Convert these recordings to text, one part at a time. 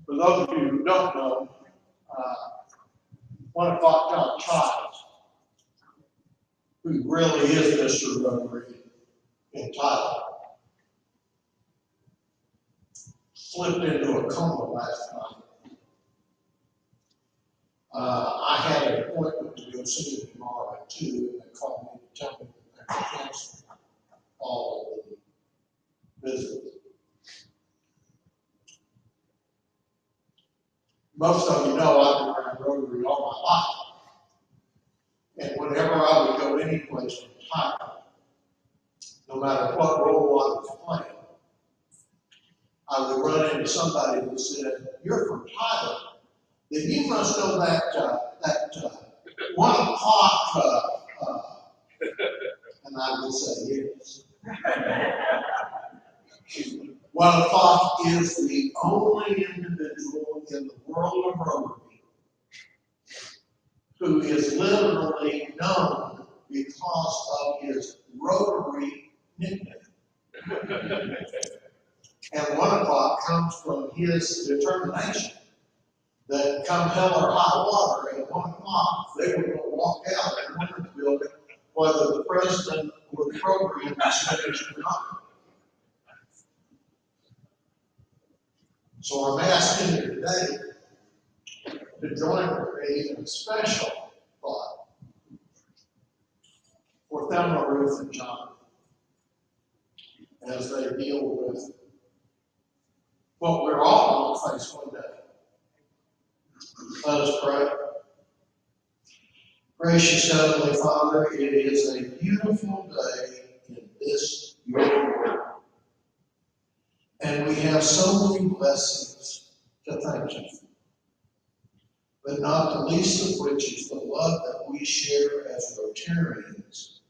For those of you who don't know, uh, 1 o'clock John Childs, who really is Mr. Rotary in Thailand, slipped into a coma last night. I had an appointment to go see him tomorrow at 2, and they called me to tell me that they canceled all of the visits. Most of you know I've been around Rotary all my life. And whenever I would go any place in Thailand, no matter what role I was playing, I would run into somebody who said, "You're from Thailand, then you must know that 1 o'clock," and I would say, "Yes." 1 o'clock is the only individual in the world of Rotary who is literally known because of his Rotary nickname. And 1 o'clock comes from his determination that come hell or high water, at 1 o'clock, they were going to walk out of the Women's Building, whether the president or the program was finished or not. So I'm asking you today to join with me in a special thought for Thelma, Ruth, and John as they deal with what we're all going to face one day. Let us pray. Gracious Heavenly Father, it is a beautiful day in this your world. And we have so many blessings to thank you for. But not the least of which is the love that we share as Rotarians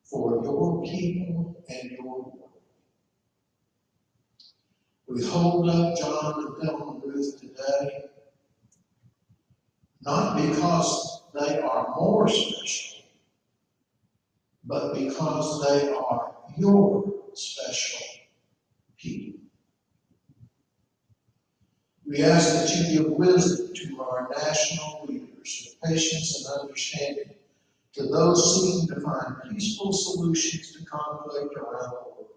for your people and your world. We hold up John and Thelma Ruth today, not because they are more special, but because they are your special people. We ask that you give wisdom to our national leaders, patience and understanding to those seeking to find peaceful solutions to conflict around the world.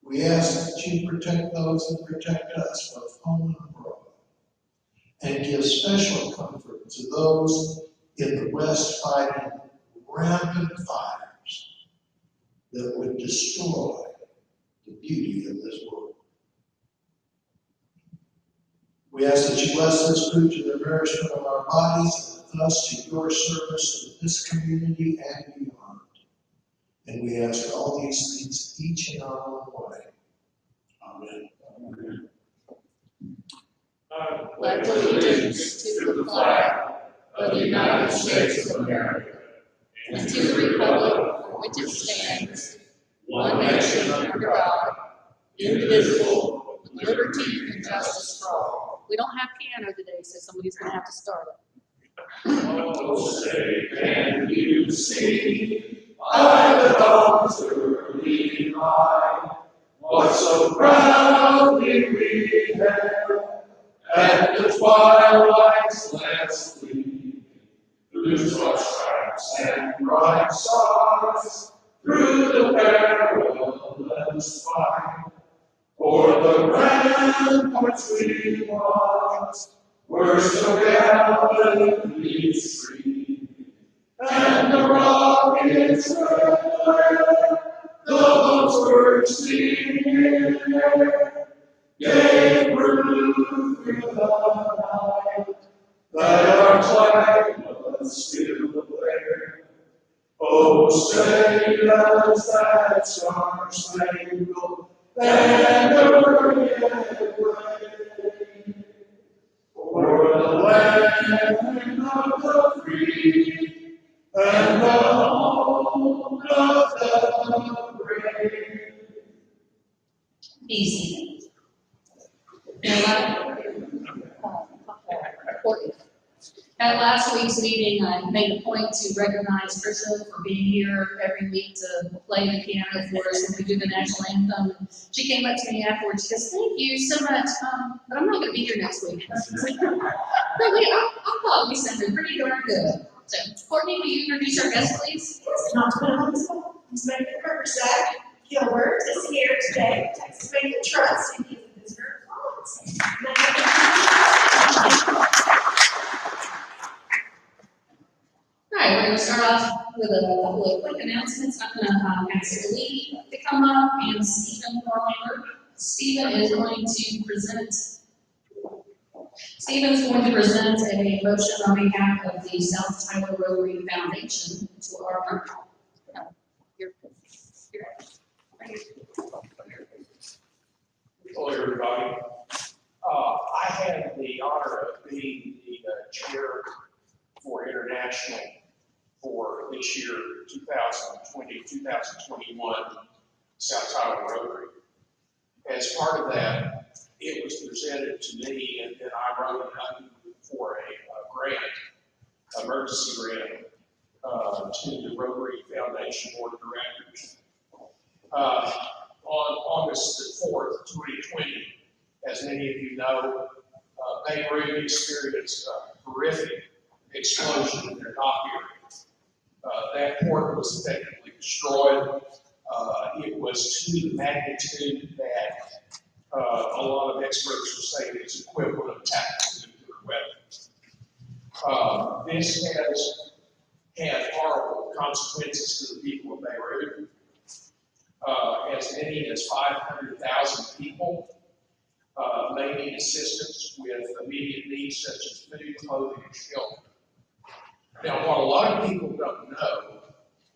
We ask that you protect those that protect us, both home and abroad, and give special comfort to those in the West fighting rampant fires that would destroy the beauty of this world. We ask that you bless this food to the nourishment of our bodies and us to your service in this community and beyond. And we ask all these things each in our own way. Amen. Amen. pledge allegiance to the flag of the United States of America and to the republic for which it stands, one nation under God, indivisible, with liberty and justice for all. We don't have piano today, so somebody's going to have to start it. Oh, say, can you see by the dawn's early light what so proudly we hailed at the twilight's last gleaming, whose broad stripes and bright stars through the perilous fight, for the ramparts we watched were so gallantly streaming, and the rockets were the boats were singing in air, gave proof through the night that our flag was still there. Oh, say does that star-spangled banner yet wave for the land of the free and the home of the brave? Easy. At last week's meeting, I made a point to recognize Krista for being here every week to play the piano for us when we do the national anthem. She came up to me afterwards, she goes, "Thank you so much, but I'm not going to be here next week." Really, I thought we sounded pretty darn good. So, Courtney, will you introduce our guest, please? Yes, not to put on the spot, Ms. Megan Riverside Gilbert is here today, Texas Bank and Trust, and he's a visitor of All right, we're going to start off with a couple of quick announcements. I'm going to ask Lee to come up and Stephen Farlander. Stephen's going to present a motion on behalf of the South Tyler Rotary Foundation to our. Hello, everybody. I had the honor of being the chair for international for this year, 2020-2021 South Tyler Rotary. As part of that, it was presented to me, and then I wrote it for a grant, emergency grant, to the Rotary Foundation Board of Directors. On August the 4th, 2020, as many of you know, Beirut experienced a horrific explosion in their dock area. That port was effectively destroyed. It was to the magnitude that a lot of experts are saying it's equivalent of tactical nuclear weapons. This has had horrible consequences to the people of Beirut. As many as 500,000 people may need assistance with immediate needs such as food, clothing, and shelter. Now, what a lot of people don't know,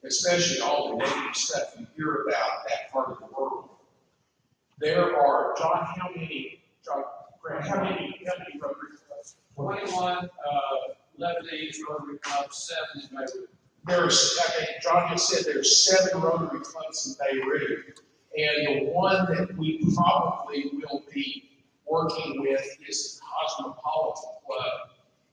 especially all the negative stuff you hear about that part of the world, there are, John, how many Rotary clubs? 21 Lebanese Rotary clubs, 7 in Beirut. John just said there's 7 Rotary clubs in Beirut, and the one that we probably will be working with is the Cosmopolitan Club.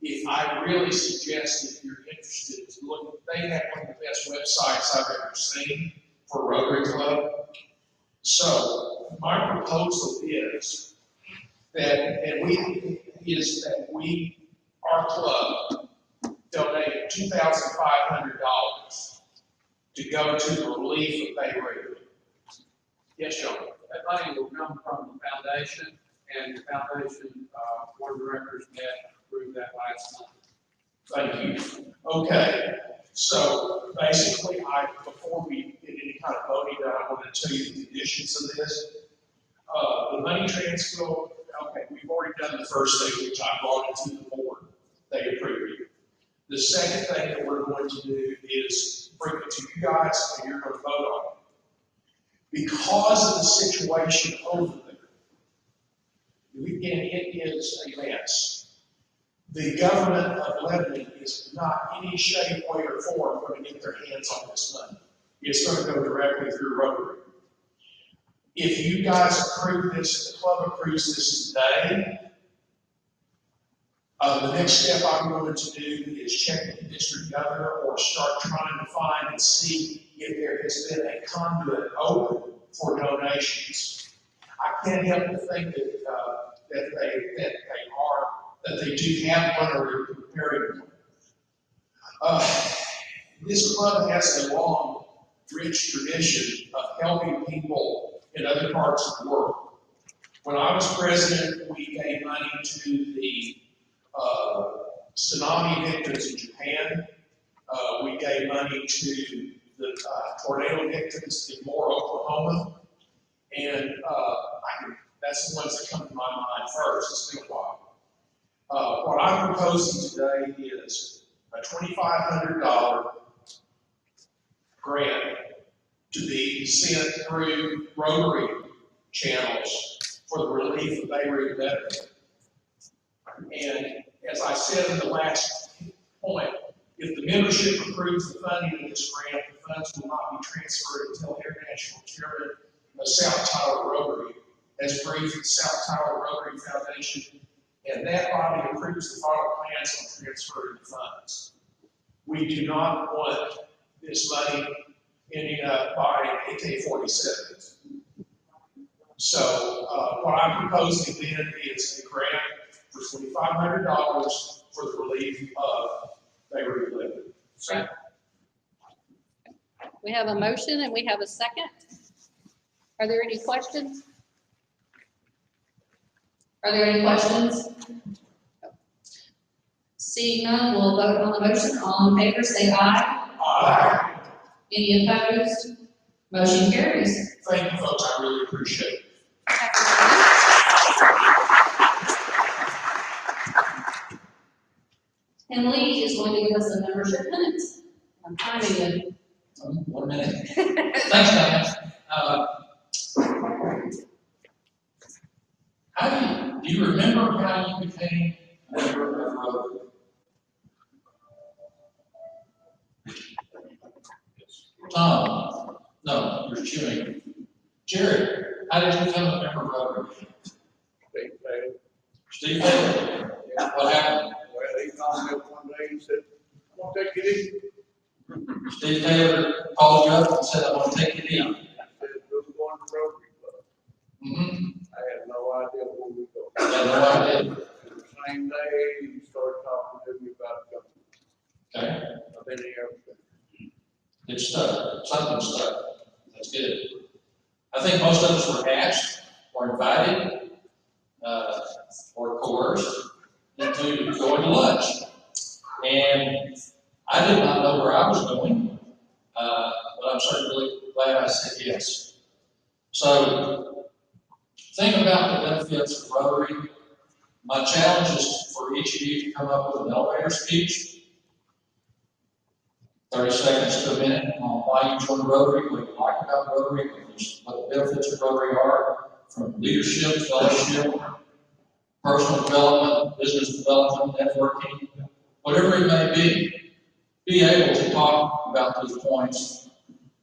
If I really suggest, if you're interested, to look, they have one of the best websites I've ever seen for Rotary Club. So my proposal is that, our club donated $2,500 to go to the relief of Beirut. Yes, John. That money will come from the foundation, and the foundation board of directors met approved that last month. Thank you. Okay, so basically, before we get any kind of voting, I want to tell you the conditions of this. The money transfer, okay, we've already done the first thing, which I brought it to the board. They approved it. The second thing that we're going to do is bring it to you guys, and you're going to vote on it. Because of the situation over there, we it is a mess. The government of Lebanon is not any shape, way, or form going to get their hands on this money. It's going to go directly through Rotary. If you guys approve this, the club approves this today, the next step I'm going to do is check with the district governor or start trying to find and see if there has been a conduit open for donations. I can't help but think that they do have one or they're preparing one. This club has a long, rich tradition of helping people in other parts of the world. When I was president, we gave money to the tsunami victims in Japan. We gave money to the tornado victims in Moore, Oklahoma. And that's the ones that come to my mind first. It's been a while. What I'm proposing today is a $2,500 grant to be sent through Rotary channels for the relief of Beirut veterans. And as I said in the last point, if the membership approves the funding of this grant, the funds will not be transferred until International Chairman of South Tyler Rotary has briefed the South Tyler Rotary Foundation, and that body approves the final plans on transferring the funds. We do not want this money ending up buying AK-47s. So what I'm proposing then is a grant for $2,500 for the relief of Beirut, Lebanon. So, We have a motion and we have a second. Are there any questions? Are there any questions? Seeing none, we'll vote on the motion. All in favor, say aye. Aye. Any opposed? Motion carries. Thank you, folks. I really appreciate it. And Lee is going to give us a membership minutes. I'm timing it. 1 minute. Thanks, guys. Do you remember how you became a member of Rotary? Tom, no, you're chewing. Jerry, how did you become a member of Rotary? Steve Taylor. What happened? Well, he called me up one day and said, "I want to take it easy." Steve Taylor called you up and said, "I want to take it in." I said, "We're going to Rotary Club." Mm-hmm. I had no idea where we were going. Yeah, no idea. The same day, he started talking to me about coming. Okay. I've been here. It stuck. Something stuck. That's good. I think most of us were asked or invited or coerced into going to lunch. And I did not know where I was going, but I'm certainly glad I said yes. So, think about the benefits of Rotary. My challenge is for each of you to come up with an elevator speech, 30 seconds to a minute on why you joined Rotary, what you like about Rotary, what the benefits of Rotary are, from leadership, fellowship, personal development, business development, networking, whatever it may be able to talk about those points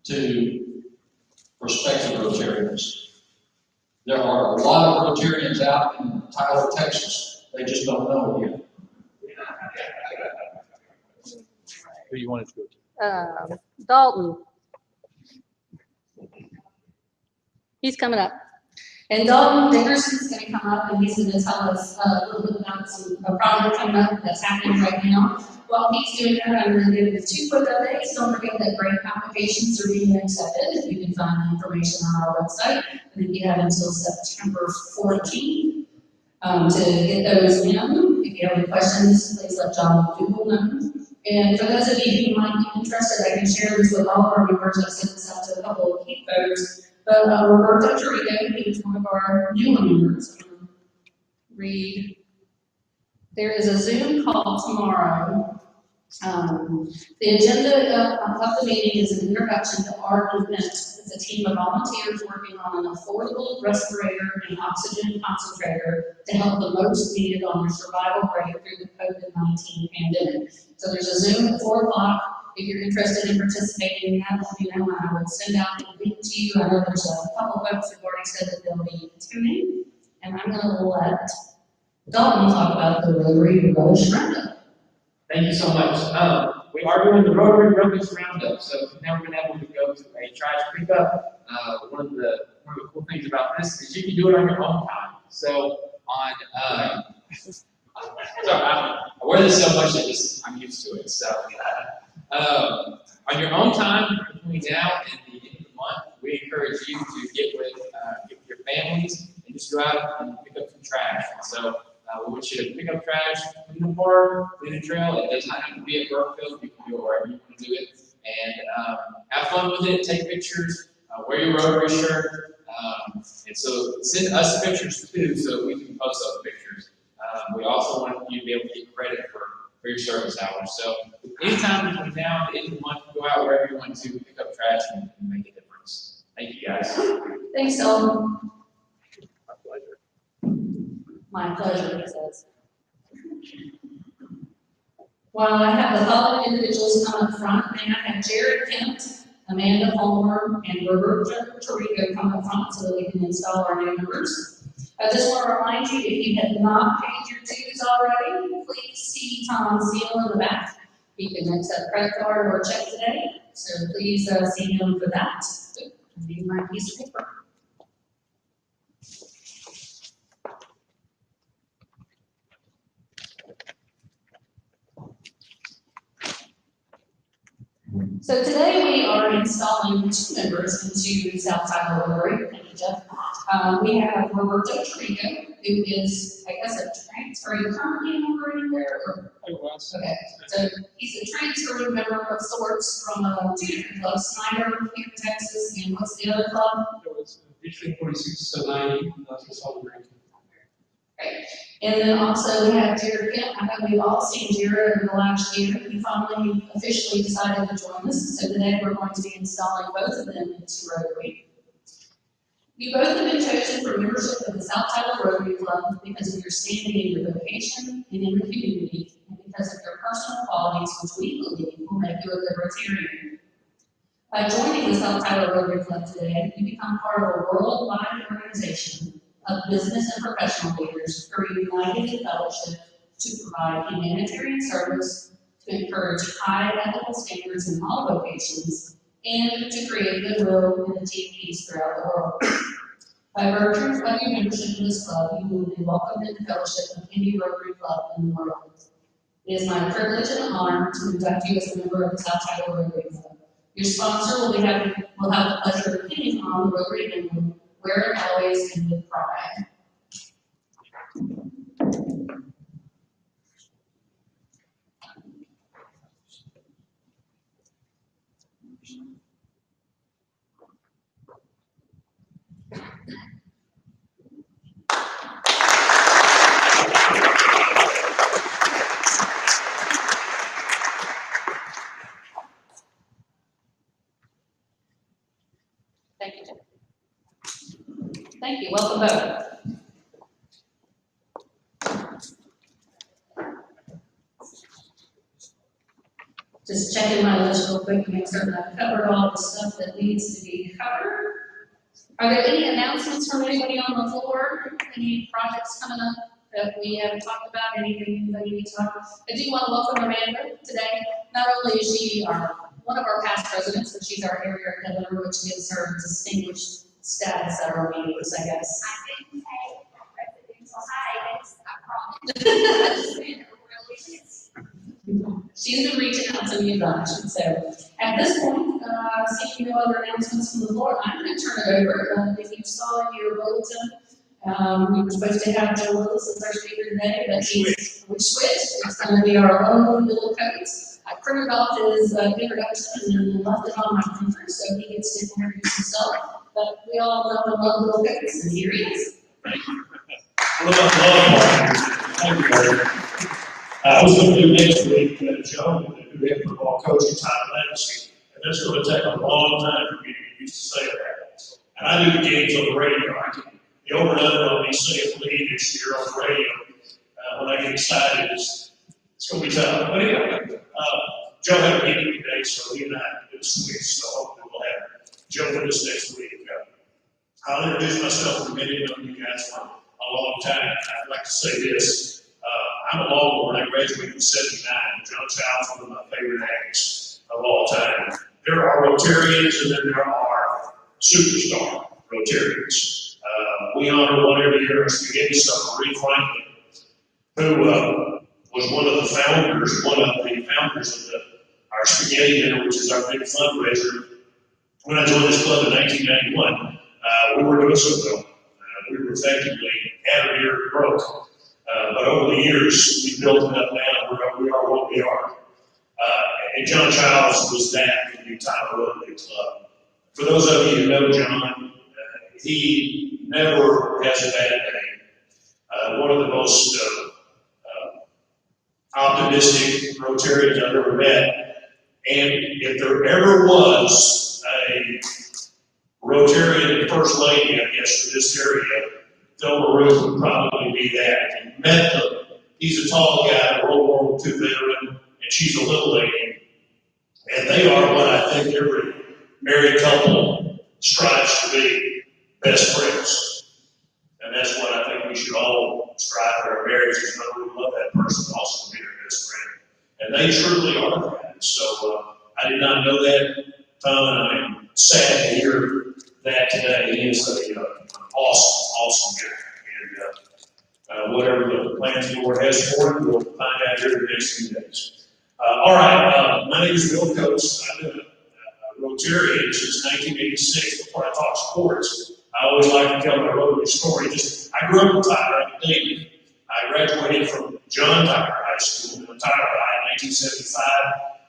to prospective Rotarians. There are a lot of Rotarians out in Tyler, Texas. They just don't know it yet. Who you want to go to? Dalton. He's coming up. And Dalton Dickerson's going to come up and he's going to tell us a little bit about a project coming up that's happening right now. While he's doing that, I'm going to give you 2 quick updates. Don't forget that grant applications are being accepted. You can find the information on our website. And then you have until September 14th to get those in. If you have any questions, please let John Dugal know. And for those of you who might be interested, I can share this with all of our members. I sent this out to a couple of key folks. But Roberto Torrico, he is one of our newer members. Read. There is a Zoom call tomorrow The agenda of the meeting is an introduction to our movement. It's a team of volunteers working on an affordable respirator and oxygen concentrator to help the most needed on their survival rate through the COVID-19 pandemic. So there's a Zoom at 4 o'clock. If you're interested in participating in that, let me know, and I will send out the link to you. I know there's a couple of folks who've already said that they'll be tuning, and I'm gonna let Dalton talk about the Rotary Relish Roundup. Thank you so much. We are doing the Rotary Relish Roundup, so if you've never been able to go to a trash pickup, one of the cool things about this is you can do it on your own time. So on, I wear this so much that I'm used to it. So on your own time between now and the end of the month, we encourage you to get with your families and just go out and pick up some trash. So we want you to pick up trash, clean the park, clean the trail. It does not have to be at Brookfield. You can do it wherever you want to do it. And have fun with it, take pictures, wear your Rotary shirt. And so send us pictures too so we can post those pictures. We also want you to be able to get credit for your service hours. So anytime between now and the end of the month, go out wherever you want to pick up trash and make a difference. Thank you guys. Thanks, Dalton. My pleasure, he says. While I have the following individuals come up front, may I have Jared Kent, Amanda Palmer, and Roberto Torrico come up front so that we can install our new members. I just want to remind you, if you have not paid your dues already, please see Tom Seal in the back. You can accept credit card or check today, so please see him for that. I need my piece of paper. So today we are installing 2 members into South Tyler Rotary. Thank you, Jeff. We have Roberto Trigo, who is, I guess, a transfer. Are you currently member anywhere? Okay, so he's a transferring member of sorts from 2 different clubs, Snyder here in Texas, and what's the other club? It was District 46 to 90, that's all the ranking. Great. And then also we have Jared Kent. I know we've all seen Jared over the last year. He finally officially decided to join us. So today we're going to be installing both of them into Rotary. You both have been chosen for membership of the South Tyler Rotary Club because of your standing in your vocation and in the community, and because of your personal qualities, which we believe will make you a good Rotarian. By joining the South Tyler Rotary Club today, you become part of a worldwide organization of business and professional leaders who are united in fellowship to provide humanitarian service, to encourage high ethical standards in all vocations, and to create goodwill and achieve peace throughout the world. By virtue of your membership in this club, you will be welcomed into fellowship of any Rotary club in the world. It is my privilege and honor to induct you as a member of the South Tyler Rotary Club. Your sponsor will have the pleasure of pinning on the Rotary emblem. Wear it always and with pride. Thank you, Jeff. Thank you. Welcome both. Just checking my list real quick to make certain I've covered all the stuff that needs to be covered. Are there any announcements from anybody on the floor? Any projects coming up that we haven't talked about? Anything that you need to talk about? I do want to welcome Amanda today. Not only is she one of our past presidents, but she's our area head member, which gives her distinguished status at our meetings, I guess. I didn't say presidential hiatus, I promise. She's been reaching out to me a bunch, so at this point, seeing no other announcements from the floor, I'm going to turn it over. If you saw in your bulletin, we were supposed to have Joe Willis as our speaker today, but we switched. It's going to be our own little codes. I printed off his introduction and left it on my printer, so he gets to introduce himself. But we all know and love little codes, and here he is. Hello. Thank you, Larry. I was going to do next week, Joe, new head football coach in Tyler Legacy, and that's going to take a long time for me to get used to saying that. And I do the games on the radio. I can, the over and under on me saying lead this year on the radio, when I get excited, it's going to be tough. But anyway, Joe had a meeting today, so he and I did a switch, so hopefully we'll have Joe with us next week. I'll introduce myself in a minute. I've known you guys for a long time. I'd like to say this. I'm a Longhorn. I graduated in '79. John Child's one of my favorite acts of all time. There are Rotarians and then there are superstar Rotarians. We honor one every year, our spaghetti supper, Reed Franklin, who was one of the founders of our spaghetti dinner, which is our big fundraiser. When I joined this club in 1991, we were doing so well. We were effectively at or near broke. But over the years, we built it up now. We are what we are. And John Childs was that in the Tyler Rotary Club. For those of you who know John, he never has a bad day. One of the most optimistic Rotarians I've ever met. And if there ever was a Rotarian First Lady, I guess, for this area, Thelma Ruth would probably be that. And met them. He's a tall guy, a World War II veteran, and she's a little lady. And they are what I think every married couple strives to be, best friends. And that's what I think we should all strive for our marriages. Know we love that person, also be their best friend. And they truly are that. And so I did not know that, Tom, and I'm sad to hear that today. He is an awesome guy. And whatever the plans the Lord has for him, we'll find out here in the next few days. All right, my name is Bill Coates. I've been a Rotarian since 1986. Before I talk sports, I always like to tell my Rotary story. I grew up in Tyler, I'm David. I graduated from John Tyler High School in Tyler High in 1975.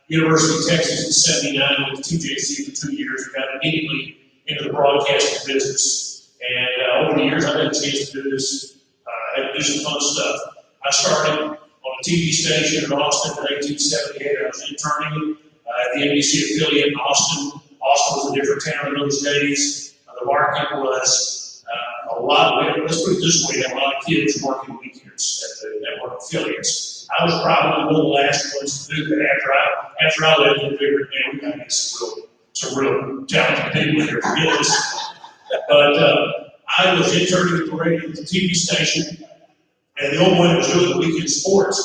University of Texas in '79, went to TJC for 2 years, and got immediately into the broadcasting business. And over the years, I've had a chance to do this, had to do some fun stuff. I started on a TV station in Austin in 1978. I was interning at the NBC affiliate in Austin. Austin was a different town in those days. The market was a lot. Let's put it this way: there were a lot of kids working weekends at the network affiliates. I was probably one of the last ones to do that. After I left, we figured, man, we got to get some real talented people here to get this. But I was interning at the radio at the TV station, and the old boy that was doing the weekend sports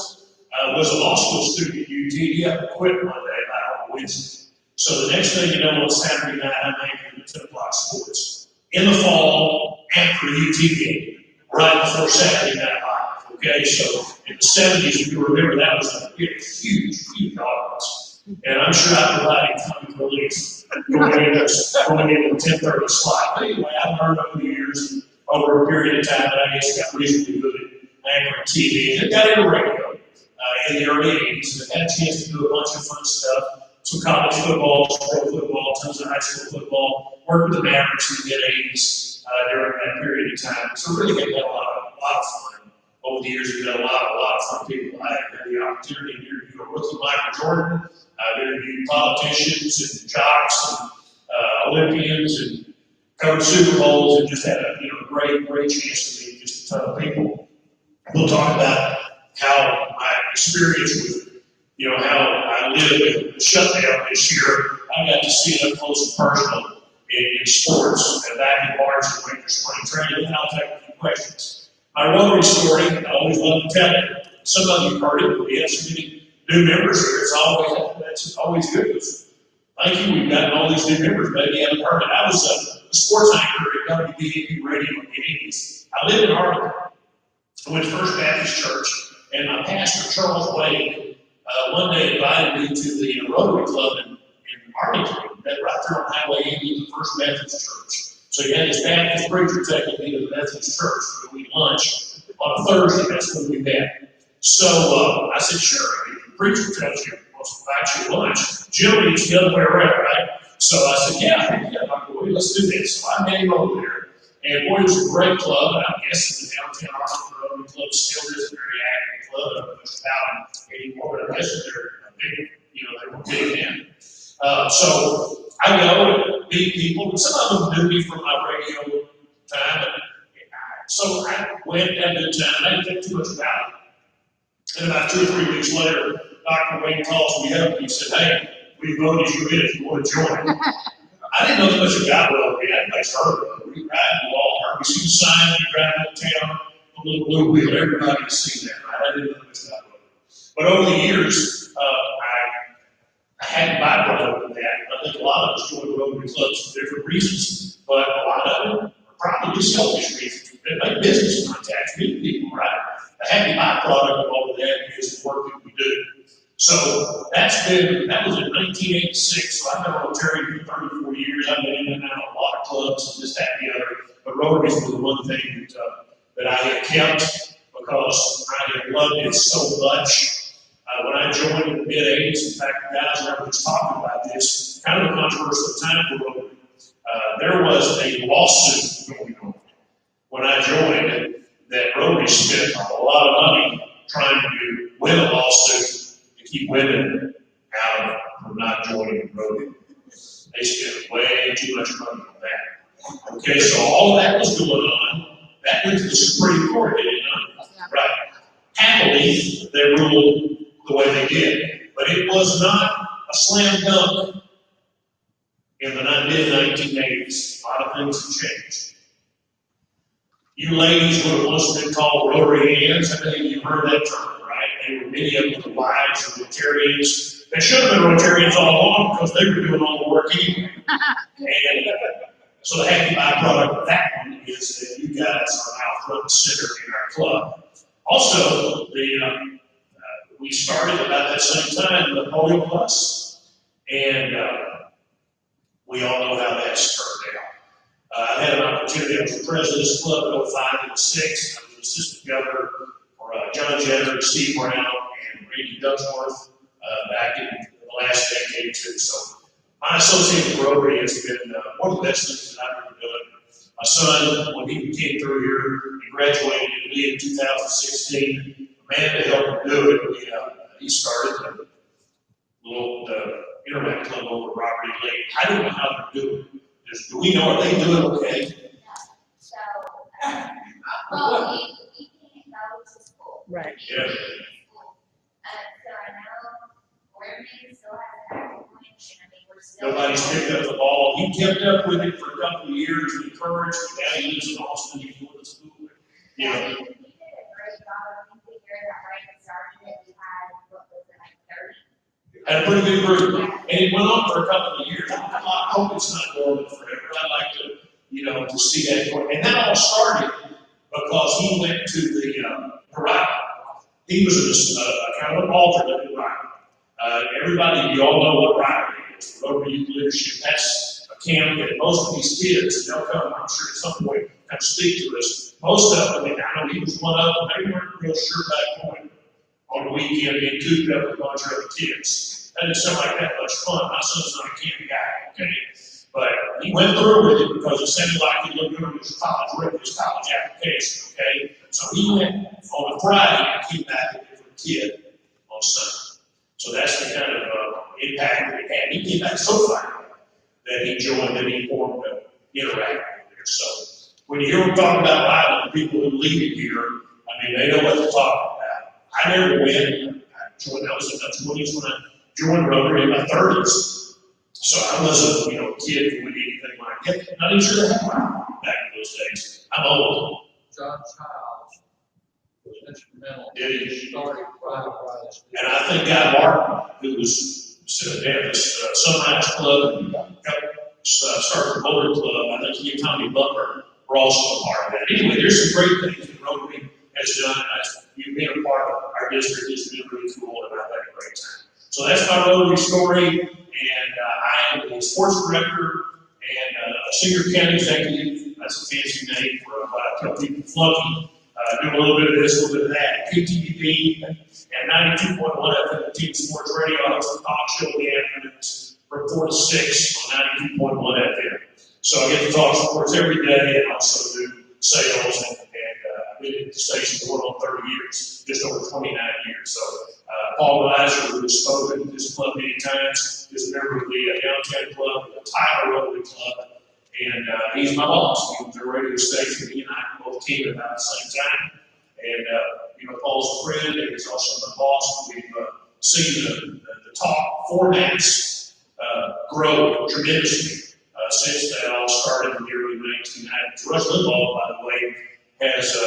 was a law school student at UT. He had to quit one day on Wednesday. So the next thing you know, on Saturday night, I'm anchoring the 10 o'clock sports. In the fall, after a UT game, right before Saturday Night Live. Okay, so in the 70s, if you remember, that was a huge audience. And I'm sure I provided comic relief going into the 10:30 slot. But anyway, I've learned over the years, over a period of time, that I guess got reasonably good at anchoring TV. And got into radio in the early 80s. And I had a chance to do a bunch of fun stuff. Some college football, pro football, tons of high school football. Worked with the Mavericks in the mid-80s during that period of time. So really got a lot of fun. Over the years, we've got a lot of fun people. I had the opportunity to interview a rookie Michael Jordan. I've interviewed politicians and jocks and Olympians and covered Super Bowls and just had a great chance to meet just a ton of people. We'll talk about how my experience with, how I lived with the shutdown this year. I got to see it up close and personal in sports. And back in March, we went to spring training, and I'll take a few questions. My Rotary story, I always love to tell it. Some of you heard it, but we have so many new members here. That's always good. Thank you. We've gotten all these new members. Maybe you haven't heard it. I was a sports anchor at WBAP Radio in the 80s. I lived in Arlington. I went to First Baptist Church, and my pastor, Charles Wade, one day invited me to the Rotary Club in Arlington, right there on Highway 80, the First Methodist Church. So you had this Baptist preacher taking me to the Methodist Church to eat lunch on a Thursday. That's when we met. So I said, sure. If the preacher tells you he wants to invite you to lunch, generally it's the other way around, right? So I said, yeah, boy, let's do this. So I met him over there. And boy, it was a great club. And I guess the downtown Arlington Rotary Club still is a very active club. I don't know much about it anymore, but I guess they're a big, So I go and meet people, and some of them knew me from my radio time. And so I went and had a good time. I didn't think too much about it. And about 2 or 3 weeks later, Dr. Wayne calls me up and he said, "Hey, we voted you in if you want to join." I didn't know that much about Rotary. I hadn't heard of it. We ride in Walmart. We see the sign when you drive into town, a little blue wheel. Everybody's seen that, right? I didn't know much about Rotary. But over the years, I had byproduct of that. I think a lot of us join Rotary clubs for different reasons, but a lot of them are probably selfish reasons. They make business contacts, meet people, right? The happy byproduct of all of that is the work that we do. So that was in 1986, so I've been on Rotary for 34 years. I've been in and out of a lot of clubs and this, that, and the other. But Rotary was the one thing that I had kept because I had loved it so much. When I joined in the mid-'80s, in fact, guys and I were just talking about this, kind of a controversial time for Rotary. There was a lawsuit going on when I joined that Rotary spent a lot of money trying to win a lawsuit to keep women out from not joining Rotary. They spent way too much money on that. Okay, so all that was going on. That went to the Supreme Court, did it not? Right. Happily, they ruled the way they did. But it was not a slam dunk in the mid-1980s. A lot of things have changed. You ladies would have once been called Rotary hands. I think you've heard that term, right? They were many of them the wives of Rotarians. They should have been Rotarians all along because they were doing all the work anyway. And so the happy byproduct of that one is that you guys are now front and center in our club. Also, we started about that same time the Polio Plus, and we all know how that's turned out. I had an opportunity, I was the president of this club in 05 and 06. I was assistant governor for John Jenner and Steve Brown and Randy Ducksworth back in the last decade or two. So my association with Rotary has been one of the best things that I've ever done. My son, when he came through here, he graduated in 2016. The man to help him do it, he started the internet club over at Robert E. Lee. I don't know how they're doing. Do we know, are they doing okay? So, well, he can't go to school. Right. Yeah. So I know Oregon still has an active connection. I mean, we're still. Nobody's picked up the ball. He kept up with it for a couple of years and encouraged, and now he lives in Austin, he's going to school there. Yeah. He did a great job. I think the year that Reagan started it, we had, what was it, like 30? Had a pretty good group, and it went on for a couple of years. I hope it's not going on forever. I'd like to see that going. And that all started because he went to the Parade. He was a kind of an alternate in Ryan. Everybody, you all know what Ryan is. Rotary Youth Leadership. That's a camp that most of these kids, they'll come, I'm sure at some point, come speak to us. Most of them, I know he was one of them, they weren't real sure about going on the weekend being cooped up with a bunch of other kids. That didn't sound like that much fun. My son's not a camp guy, okay? But he went through with it because it sounded like he looked good on his college application, okay? So he went on a Friday and came back a different kid on Sunday. So that's the kind of impact that it had. He came back so far that he joined and he formed Interact there. So when you hear him talk about Bible, the people who lead it here, I mean, they know what they're talking about. I never went. I was in my 20s when I joined Rotary, in my 30s. So I wasn't, a kid who would do anything like that. Not even sure they had Bible back in those days. I'm old. John Childs was instrumental Did in he? starting Pride. And I think Guy Martin, who was at this Sunrise Club, started the Boulder Club, I think he and Tommy Butler were also a part of that. Anyway, there's some great things that Rotary has done. You've been a part of our district. It's been really cool, and I've had a great time. So that's my Rotary story, and I am the sports director and a senior county executive. That's a fancy name for what I tell people, flunky. Do a little bit of this, a little bit of that. KTVB and 92.1 FM Team Sports Radio. I host a talk show in the afternoons from 4 to 6 on 92.1 FM. So I get to talk sports every day and also do sales, and I've been at the station going on 30 years, just over 29 years. So Paul Gleiser, who has spoken at this club many times, is a member of the Downtown Club, the Tyler Rotary Club, and he's my boss. He was a radio station. He and I both came at about the same time. And, Paul's a friend, and he's also my boss. We've seen the talk formats grow tremendously since they all started in the early 1990s. Rush Limbaugh, by the way, has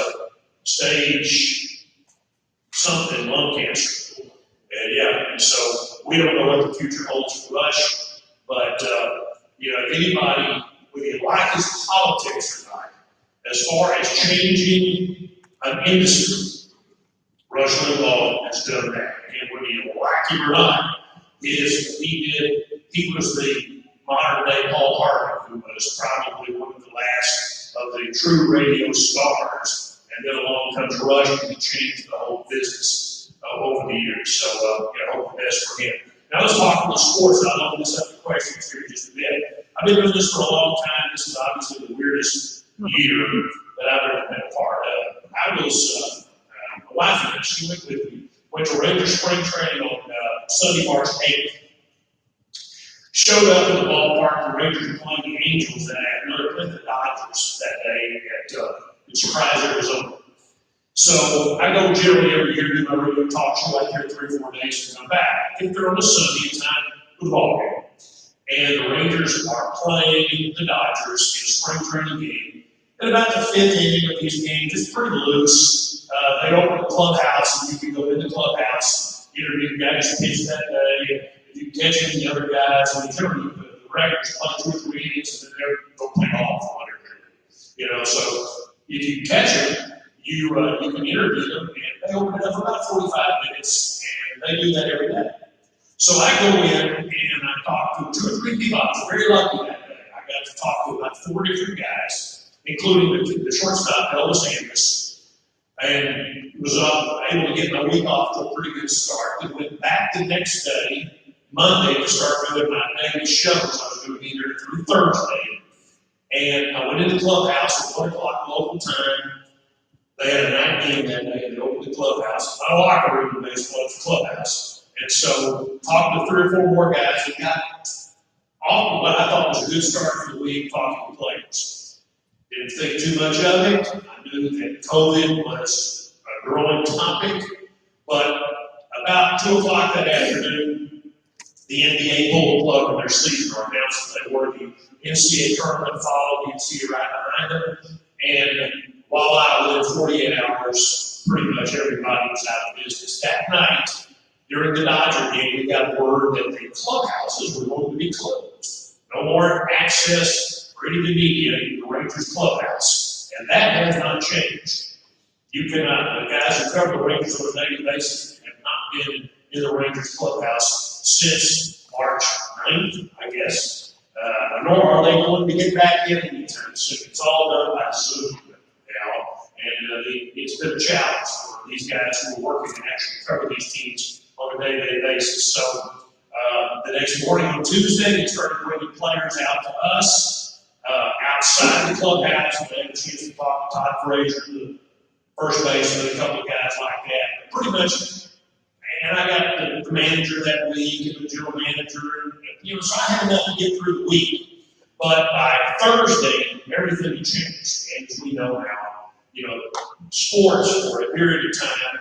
stage something lung cancer. And so we don't know what the future holds for Rush, but if anybody, whether you like his politics or not, as far as changing an industry, Rush Limbaugh has done that. And whether you like him or not, he was the modern day Paul Harvey, who was probably one of the last of the true radio stars. And then along comes Rush, and he changed the whole business over the years. So I hope the best for him. Now let's talk about sports. I'll open this up to questions here in just a bit. I've been doing this for a long time. This is obviously the weirdest year that I've ever been a part of. I was, my wife and I, she went with me, went to Rangers spring training on Sunday, March 8th. Showed up in the ballpark, the Rangers were playing the Angels that afternoon, played the Dodgers that day in Surprise, Arizona. So I go generally every year to do my radio talk show out there 3 or 4 days and I'm back. I get there on a Sunday in time for the ball game. And the Rangers are playing the Dodgers in a spring training game. And about the 5th inning of these games, it's pretty loose. They open the clubhouse and you can go in the clubhouse, interview the guys who pitched that day. If you catch any of the other guys, and generally the Rangers play 2 or 3 innings and then they'll play off for 100. So if you catch them, you can interview them, and they open it up for about 45 minutes, and they do that every day. So I go in and I talk to 2 or 3 people. I was very lucky that day. I got to talk to about 4 different guys, including the shortstop, Elvis Andrus, and was able to get my week off to a pretty good start. And went back the next day, Monday, to start doing my daily shows. I was doing either through Thursday, and I went in the clubhouse at 1 o'clock local time. They had a night game that day, and they opened the clubhouse. Not a locker room in baseball, it's a clubhouse. And so, talking to 3 or 4 more guys, we got off what I thought was a good start for the week, talking to players. Didn't think too much of it. I knew that COVID was a growing topic, but about 2 o'clock that afternoon, the NBA pulled the plug on their season or announced that they were the NCAA tournament, followed the NCAA right behind them, and while within 48 hours, pretty much everybody was out of business. That night, during the Dodger game, we got word that the clubhouses were going to be closed. No more access for any of the media in the Rangers clubhouse. And that has not changed. You cannot, the guys who cover the Rangers on a daily basis have not been in the Rangers clubhouse since March 9th, I guess. Nor are they going to get back in anytime soon. It's all done by Zoom now. And it's been a challenge for these guys who are working to actually cover these teams on a day-to-day basis. So the next morning on Tuesday, they started bringing players out to us outside the clubhouse. And they had a chance to talk to Todd Frazier, the first baseman, and a couple of guys like that. But pretty much, and I got the manager that week and the general manager. And, so I had enough to get through the week. But by Thursday, everything had changed. And as we know now, sports for a period of time,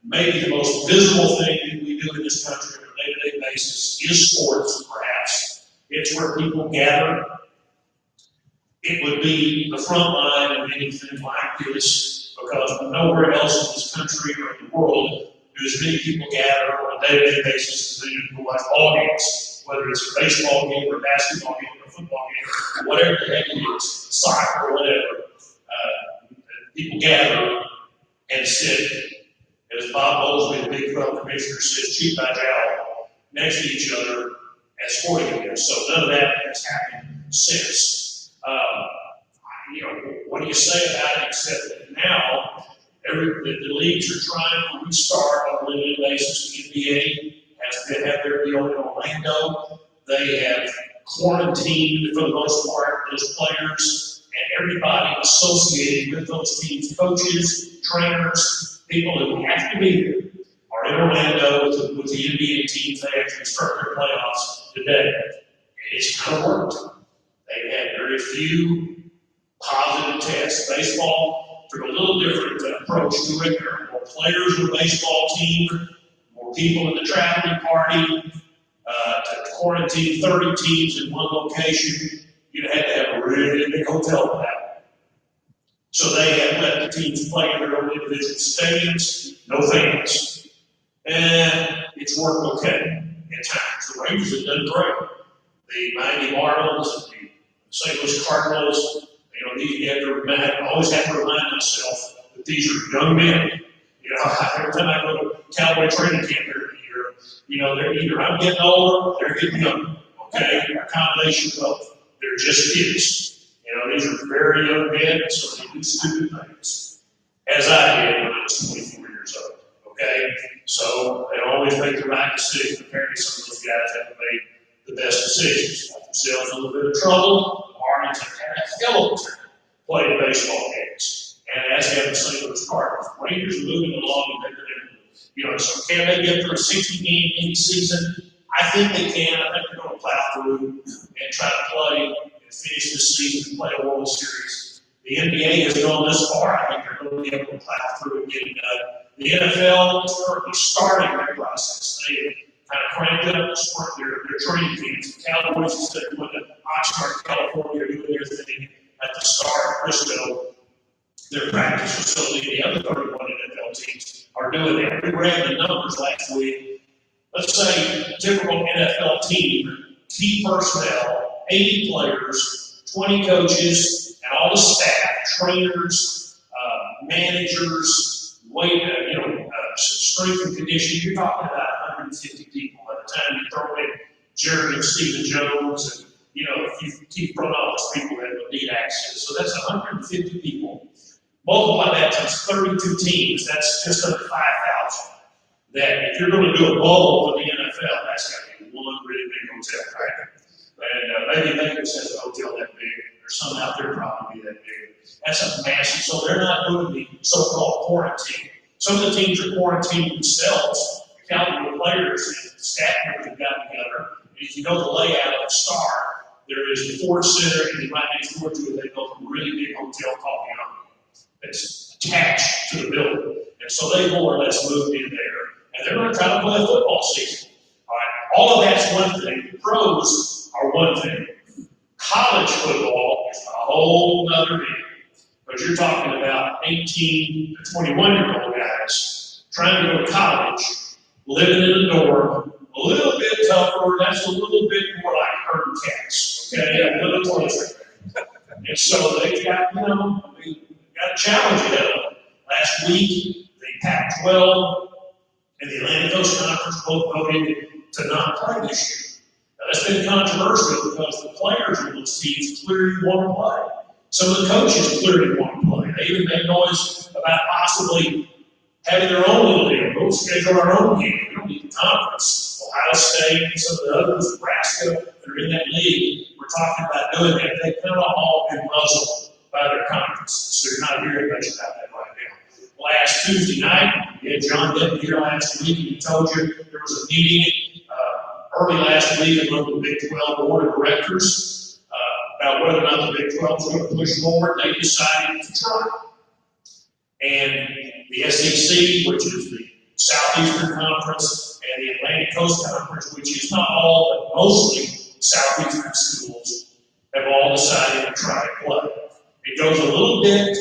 maybe the most visible thing that we do in this country on a day-to-day basis is sports, perhaps. It's where people gather. It would be the front line of anything like this, because nowhere else in this country or in the world do as many people gather on a day-to-day basis as they do to watch ball games, whether it's a baseball game or a basketball game or a football game, or whatever the heck it is, soccer or whatever. People gather and sit, as Bob Mosley, the Big 12 commissioner, says, cheek by jowl, next to each other at sporting events. So none of that has happened since. What do you say about it, except that now the leagues are trying to restart on a limited basis. The NBA has had their deal in Orlando. They have quarantined, for the most part, those players and everybody associated with those teams, coaches, trainers, people who have to be there, are in Orlando with the NBA teams, they actually start their playoffs today. And it's kind of worked. They had very few positive tests. Baseball took a little different approach to it. There are more players in the baseball team, more people in the traveling party. To quarantine 30 teams in one location, you'd have to have a really big hotel for that. So they have let the teams play in their own individual stadiums, no fans. And it's worked okay at times. The Rangers have done great. The Miami Marlins, the St. Louis Cardinals, I always have to remind myself that these are young men. Every time I go to Cowboy training camp every year, they're either I'm getting older or they're getting younger. Okay, a combination of both. They're just kids. These are very young men, so they do stupid things, as I did when I was 24 years old. Okay, so they always make the right decision. Apparently, some of those guys haven't made the best decisions. Got themselves in a little bit of trouble. The Marlins have had a hell of a time playing baseball games, and as have the St. Louis Cardinals. Rangers are moving along, and so can they get through a 60-game indie season? I think they can. I think they're going to plow through and try to play and finish this season and play a World Series. The NBA has gone this far. I think they're going to be able to plow through and get it done. The NFL is currently starting their process. They kind of cranked up their training camps. The Cowboys, instead of going to Oxnard, California, are doing their thing at the Star in Frisco, their practice facility. The other 31 NFL teams are doing that. We ran the numbers last week. Let's say a typical NFL team, key personnel, 80 players, 20 coaches, and all the staff, trainers, managers, strength and conditioning. You're talking about 150 people by the time you throw in Jerry and Stephen Jones, and if you keep front office people that will need access. So that's 150 people. Multiply that times 32 teams, that's just under 5,000. That if you're going to do a bowl for the NFL, that's got to be one really big hotel, right? And maybe Vegas has a hotel that big. There's some out there probably that big. That's a massive. So they're not doing the so-called quarantine. Some of the teams are quarantining themselves. The Cowboy players and the staff members have gotten together. And if you know the layout of the Star, there is the Ford Center, and right next door to it, they built a really big hotel called the Army that's attached to the building. And so they more or less moved in there. And they're going to try to play a football season. All right, all of that's one thing. The pros are one thing. College football is a whole other deal. Because you're talking about 18 to 21-year-old guys trying to go to college, living in a dorm, a little bit tougher. That's a little bit more like herding cats. Okay, a little closer. And so they've got, got a challenge ahead of them. Last week, the Pac-12 and the Atlantic Coast Conference both voted to not play this year. Now, that's been controversial because the players in those teams clearly want to play. Some of the coaches clearly want to play. They even made noise about possibly having their own little deal. We'll schedule our own game. We don't need the conference. Ohio State and some of the others, Nebraska, that are in that league, we're talking about doing that. They've kind of all been muzzled by their conferences. So you're not hearing much about that right now. Last Tuesday night, we had John Denton here last week, and he told you there was a meeting early last week among the Big 12 board of directors about whether or not the Big 12 was going to push forward. They decided to try. And the SEC, which is the Southeastern Conference, and the Atlantic Coast Conference, which is not all, but mostly Southeastern schools, have all decided to try to play. It goes a little bit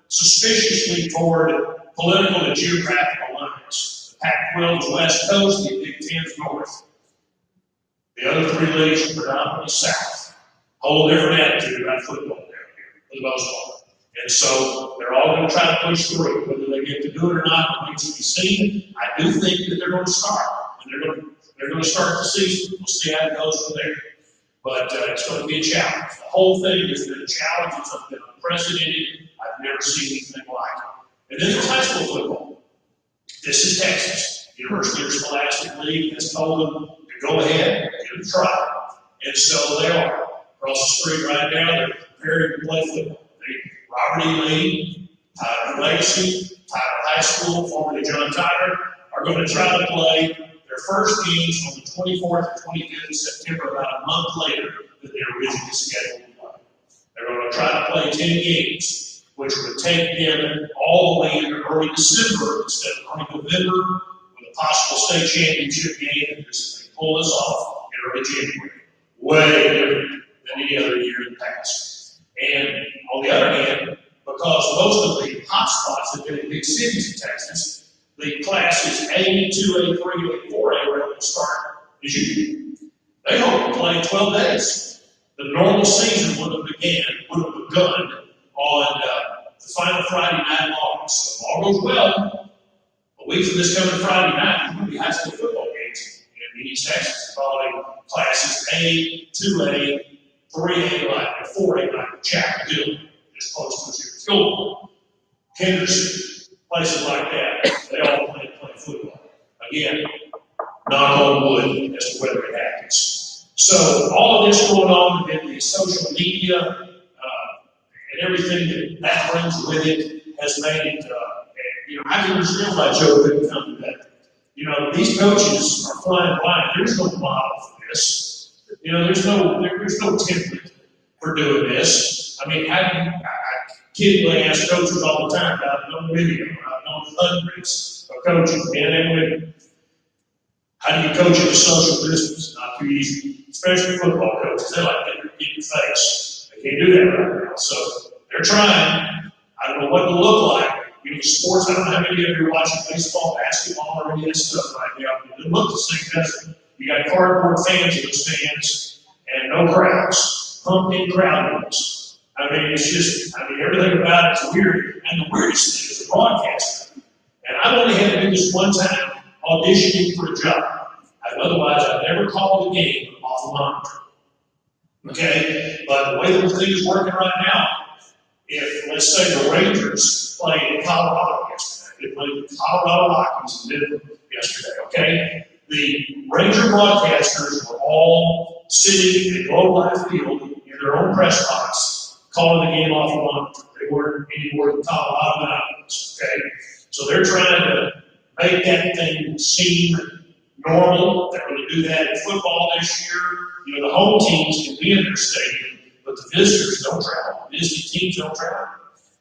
suspiciously toward political and geographical lines. The Pac-12 is West Coast, the Big 10 is North. The other three leagues are predominantly South. Whole different attitude about football down here, for the most part. And so they're all going to try to push through. Whether they get to do it or not remains to be seen. I do think that they're going to start. And they're going to start the season. We'll see how it goes from there. But it's going to be a challenge. The whole thing has been a challenge. It's been unprecedented. I've never seen anything like it. And this is high school football. This is Texas. University of Scholastic League has told them to go ahead and give it a try. And so they are. Across the street right now, they're preparing to play football. Robert E. Lee, Tyler Legacy, Tyler High School, formerly John Tyler, are gonna try to play their first games on the 24th and 25th of September, about a month later than they originally scheduled to play. They're gonna try to play 10 games, which would take them all the way into early December instead of early November, with a possible state championship game, and just they pull this off in early January. Way different than any other year in the past. And on the other hand, because most of the hot spots have been in big cities in Texas, the classes A, 2A, 3A, 4A were able to start as usual. They hope to play 12 days. The normal season would have begun on the final Friday night in August. So if all goes well, a week from this coming Friday night, there will be high school football games in East Texas involving classes A, 2A, 3A, and 4A, like Chapel Hill, just close to your school. Henderson, places like that, they all play football. Again, knock on wood as to whether it happens. So all of this going on in the social media and everything that brings with it has made it, I can understand why Joe couldn't come today. These coaches are flying blind. There's no model for this. There's no template for doing this. I mean, I kiddingly ask coaches all the time about no video. I've known hundreds of coaches, men and women. How do you coach in a social business? Not too easy, especially football coaches. They like to get in your face. They can't do that right now. So they're trying. I don't know what to look like. Sports, I don't know how many of you are watching baseball, basketball, or any of that stuff right now. It doesn't look the same, does it? You got cardboard fans in the stands and no crowds, pumped in crowd noise. Everything about it's weird. And the weirdest thing is the broadcaster. And I've only had to do this one time, auditioning for a job. Otherwise, I've never called a game off the monitor. Okay? But the way the thing is working right now, if, let's say, the Rangers played in Colorado yesterday, they played the Colorado Rockies in Denver yesterday, okay? The Ranger broadcasters were all sitting in Globe Life Field in their own press box, calling the game off the monitor. They weren't anywhere in Colorado Mountains, okay? So they're trying to make that thing seem normal. They're going to do that in football this year. The home teams can be in their stadium, but the visitors don't travel. The visiting teams don't travel.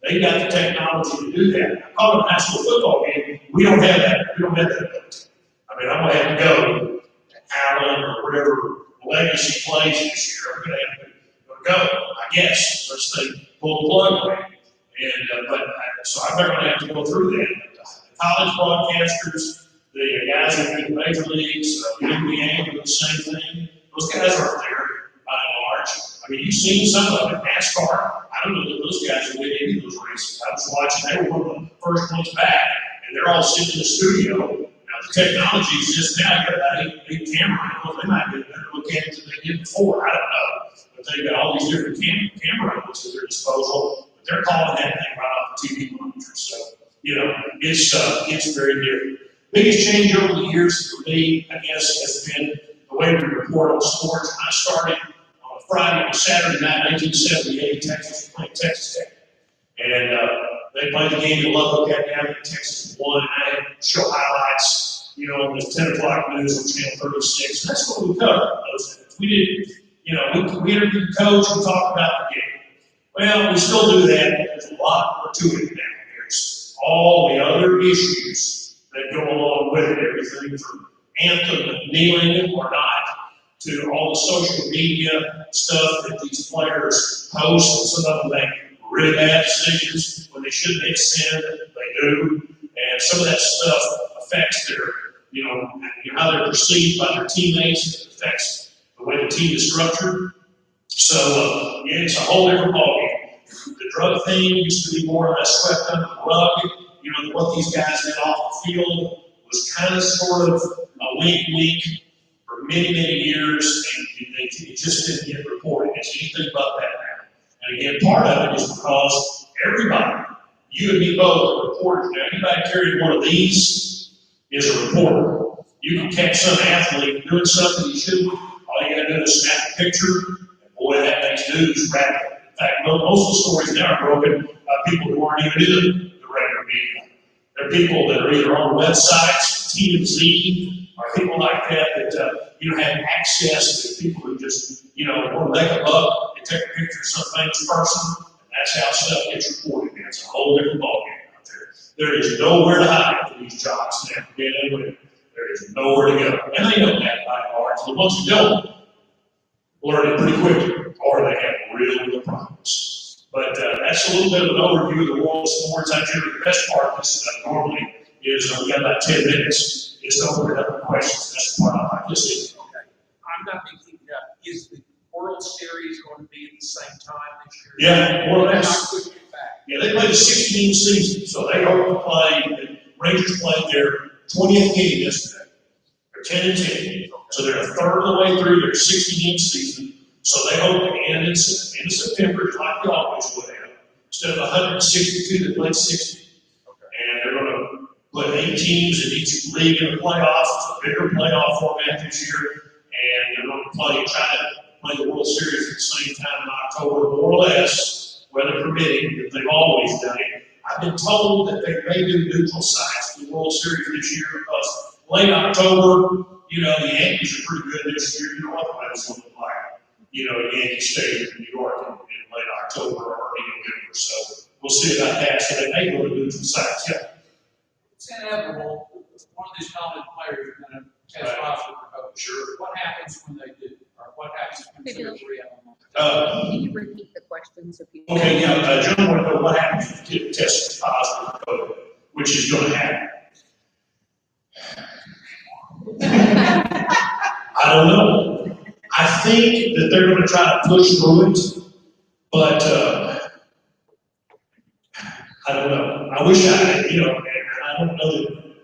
They've got the technology to do that. I call it a high school football game. We don't have that. We don't have that ability. I'm going to have to go to Allen or wherever Legacy plays this year. I'm going to have to go, I guess. Let's say pull the plug away. So I'm going to have to go through that. The college broadcasters, the guys that do the major leagues, the NBA do the same thing. Those guys aren't there by and large. You've seen some of it. NASCAR, I don't know that those guys will win any of those races. I was watching, they were one of the first ones back, and they're all sitting in the studio. Now, the technology exists now. You've got about 8 camera angles. They might get a better look at it than they did before. I don't know. But they've got all these different camera angles at their disposal. But they're calling that thing right off the TV monitor. So, it's very different. Biggest change over the years for me, I guess, has been the way we report on sports. I started on a Friday and Saturday night, 1978, Texas played Texas Tech. And they played the game in Lubbock that night, and Texas won. And I had show highlights, on the 10 o'clock news on Channel 36. And that's what we covered those days. We didn't, we interviewed the coach and talked about the game. Well, we still do that. There's a lot more to it now. There's all the other issues that go along with it, everything from anthem kneeling or not, to all the social media stuff that these players post, and some of them make really bad decisions when they shouldn't hit send, they do, and some of that stuff affects their, how they're perceived by their teammates. It affects the way the team is structured. So it's a whole different ballgame. The drug thing used to be more or less swept under the rug. What these guys did off the field was kind of sort of a wink for many, many years, and it just didn't get reported. It's anything but that now. And again, part of it is because everybody, you and me both, are reporters. Now, anybody carrying one of these is a reporter. You can catch some athlete doing something he shouldn't. All you got to do is snap a picture, and boy, that makes news rapidly. In fact, most of the stories now are broken by people who aren't even in the regular media. They're people that are either on websites, TMZ, or people like that, have access to people who just, want to make a buck and take a picture of some famous person. That's how stuff gets reported. It's a whole different ballgame out there. There is nowhere to hide for these jocks that have to get in with it. There is nowhere to go. And they know that by and large. The ones who don't learn it pretty quickly, or they have real problems. But that's a little bit of an overview of the world of sports. I'm sure the best part of this normally is we got about 10 minutes. It's open to other questions. That's the part I like to see. Okay. I'm not thinking, is the World Series going to be at the same time this year? Yeah, more or They're less. not pushing it back. Yeah, they played a 16 season, so they hope to play. The Rangers played their 20th game yesterday. They're 10-10, so they're a third of the way through their 60-game season. So they hope to end in September, like they always would have, instead of 162 that played 60. And they're going to put 8 teams in each league in the playoffs. It's a bigger playoff format this year, and they're going to try to play the World Series at the same time in October, more or less, weather permitting, that they've always done it. I've been told that they may do neutral sites for the World Series this year because late October, the Yankees are pretty good this year. You know what the weather's going to look like, Yankee Stadium in New York in late October or early November. So we'll see about that. So they may go to neutral sites, yeah. It's inevitable, one of these talented players is going to test positive for COVID. Sure. What happens when they do? Or what happens when two or three of them? Can you repeat the questions if you? Okay, yeah, John wanted to know what happens if the kid tests positive for COVID, which is going to happen. I don't know. I think that they're going to try to push through it, but I don't know. I wish I don't know that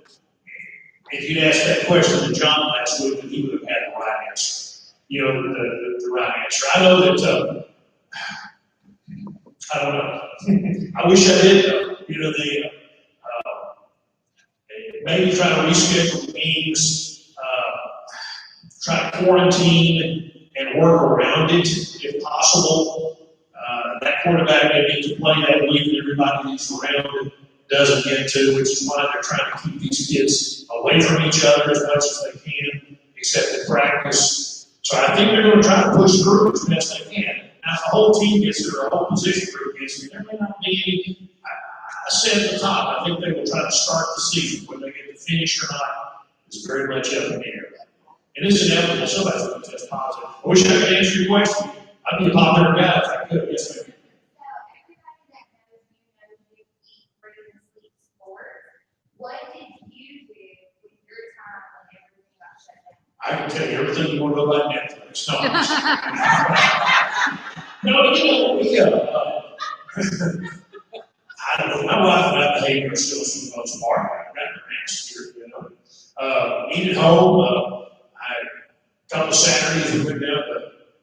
if you'd asked that question to John last week, that he would have had the right answer. The right answer. I know that, I don't know. I wish I did know. They maybe try to reschedule games, try to quarantine and work around it if possible. That quarterback may need to play that week that everybody who's around it doesn't get to, which is why they're trying to keep these kids away from each other as much as they can, except in practice. So I think they're going to try to push through as best they can. Now, if the whole team gets it, or a whole position group gets it, there may not be any. I said at the top, I think they will try to start the season. Whether they get to finish or not is very much up in the air. And it's inevitable somebody's going to test positive. I wish I could answer your question. I'd be a popular guy if I could. Yes, ma'am. What did you do with your time when everything got shut down? I can tell you everything you want to know about Netflix. I don't know. My wife and I behavior are still some of the most smart. I've got her next year, eat at home. A couple of Saturdays we went down to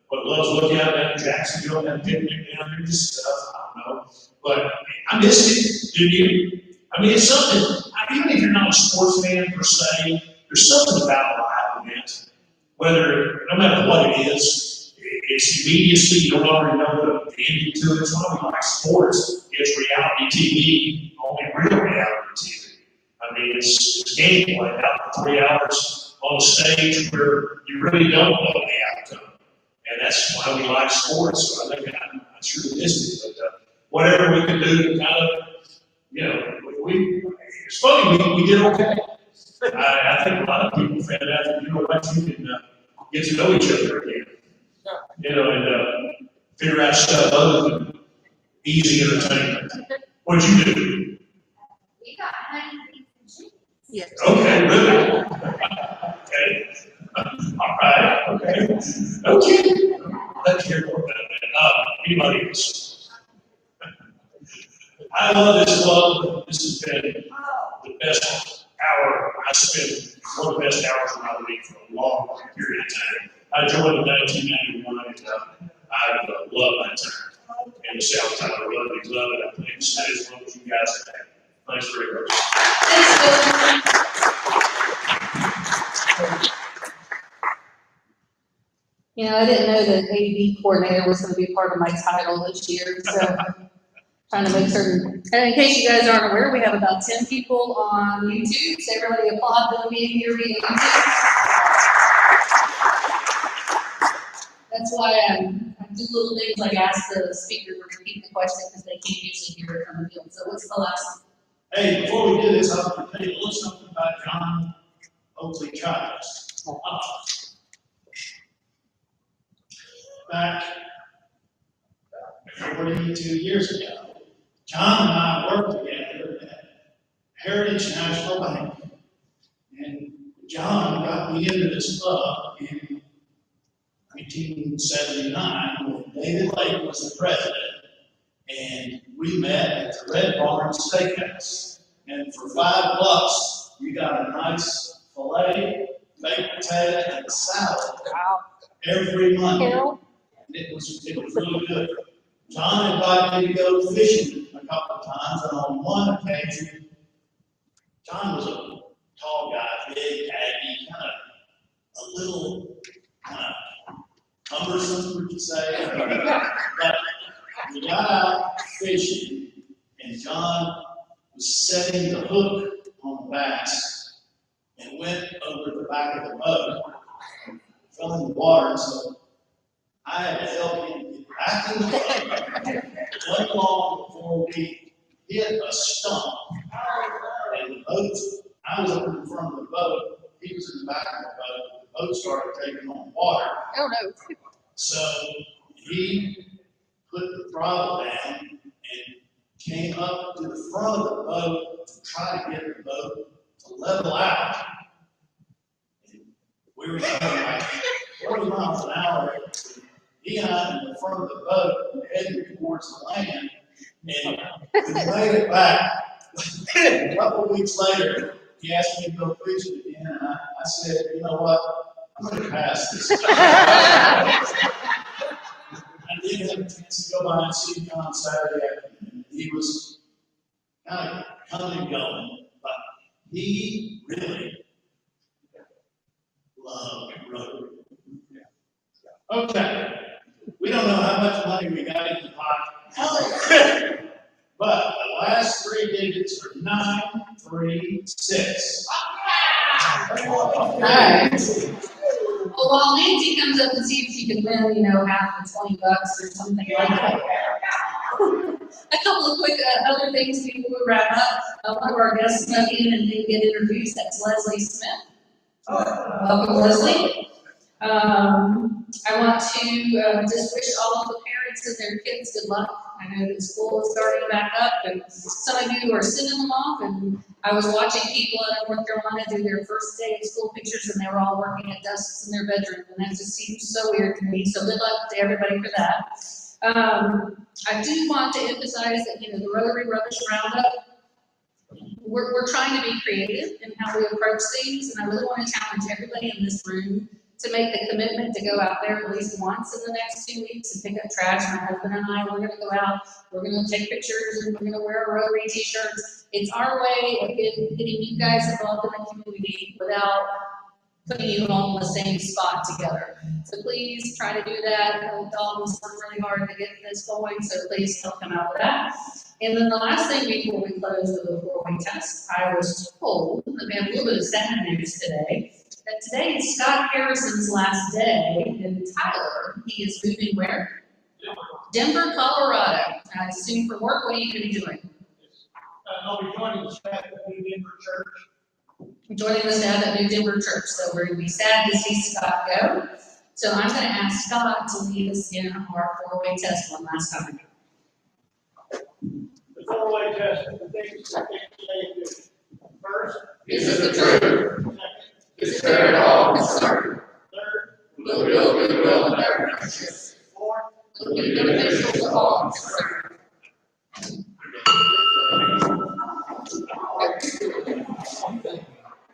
what Love's Lookout down in Jacksonville, had a picnic down there, just stuff. I don't know. But I missed it. Did you? I mean, it's something, even if you're not a sports fan per se, there's something about a live event, no matter what it is, it's immediacy, you don't already know the ending to it. It's why we like sports. It's reality TV, only real reality TV. I mean, it's gameplay out for 3 hours on a stage where you really don't know the outcome. And that's why we like sports. So I think I'm sure missed it, but whatever we can do to kind of, it's funny, we did okay. I think a lot of people found out that, you can get to know each other again. And figure out stuff other than easy entertainment. What'd you do? We got honey and chicken. Yes. Okay, really? Okay. All right, okay. Okay. Let's hear more about that. Anybody else? I love this club. This has been the best hour I spent, one of the best hours of my week for a long period of time. I joined in 1991, and I love my time in the South Town. I really love it. I plan to stay as long as you guys have. Thanks very much. Thanks, Bill. I didn't know that AV coordinator was going to be part of my title this year, so Trying to make certain, and in case you guys aren't aware, we have about 10 people on YouTube, so everybody applaud them being here via YouTube. That's why I do little things like ask the speaker to repeat the question because they can't usually hear it from the field. So what's the last? Hey, before we do this, I want to tell you a little something about John Oakley Childs. Back 42 years ago, John and I worked together at Heritage National Bank. And John got me into this club in 1979 when David Lake was the president. And we met at the Red Barn Steakhouse. And for $5, you got a nice filet, baked potato, and salad every Monday. And it was really good. John invited me to go fishing a couple of times, and on one occasion, John was a tall guy, big, aggy, kind of a little cumbersome, would you say? But we got out fishing, and John was setting the hook on the bass and went over the back of the boat and fell in the water. So I had to help him get back in the boat. It wasn't long before we hit a stump. And the boat, I was up in front of the boat, he was in the back of the boat. The boat started taking on water. Oh no. So he put the throttle down and came up to the front of the boat to try to get the boat to level out. And we were going like 40 miles an hour. He and I in the front of the boat heading towards the land, and we made it back. A couple of weeks later, he asked me to go fishing again, and I said, you know what, I'm going to pass this. I didn't have a chance to go by and see him on Saturday afternoon. He was kind of coming and going, but he really loved rotary. Okay, we don't know how much money we got in the pocket, but the last three digits are 936. All right. Well, while Nancy comes up and see if she can win, half the $20 or something like that. A couple of quick other things before we wrap up. One of our guests snuck in and didn't get introduced. That's Leslie Smith. Welcome, Leslie. I want to just wish all of the parents and their kids good luck. I know that school is starting back up, and some of you are sending them off, and I was watching people out of North Carolina do their first day of school pictures, and they were all working at desks in their bedroom, and that just seems so weird to me, so good luck to everybody for that. I do want to emphasize that, the Rotary Rubbish Roundup, we're trying to be creative in how we approach things, and I really want to challenge everybody in this room to make the commitment to go out there at least once in the next 2 weeks and pick up trash. My husband and I, we're going to go out, we're going to take pictures, and we're going to wear our Rotary t-shirts. It's our way of getting you guys involved in the community without putting you all in the same spot together. So please try to do that. Dalton's worked really hard to get this going, so please help him out with that. And then the last thing before we close with the 4-way test, I was told that we have a little bit of sad news today. That today is Scott Harrison's last day in Tyler. He is moving where? Denver, Colorado. I assume for work. What are you going to be doing? I'll be joining the staff at New Denver Church. Joining the staff at New Denver Church. So we're going to be sad to see Scott go. So I'm going to ask Scott to lead us in our 4-way test one last time. The 4-way test, the things that they do. First, This is the truth. Declare all concerned. third, Will and never conscious. fourth, Will be beneficial to all concerned.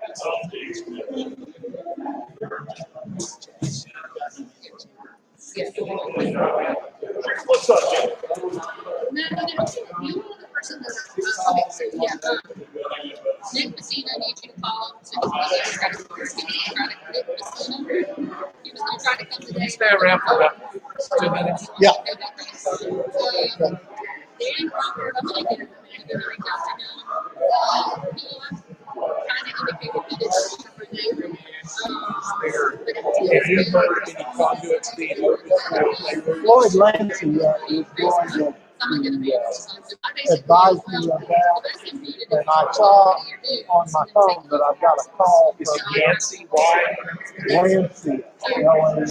that's all. What's up, Jim? No, you were the person that's, okay, so yeah, Nick Messina needs you to call him, so he's going to Nick Messina, he was going to try to come today. Stay around for about 2 minutes. Yeah. Dan Crawford, I'm gonna get him to reach out to him. Kind of indicated that it's for them. Have you heard any conduit being opened for Floyd Lancey is going to advise me about, and I saw on my phone that I've got a call Is from it Yancy White? Lancey,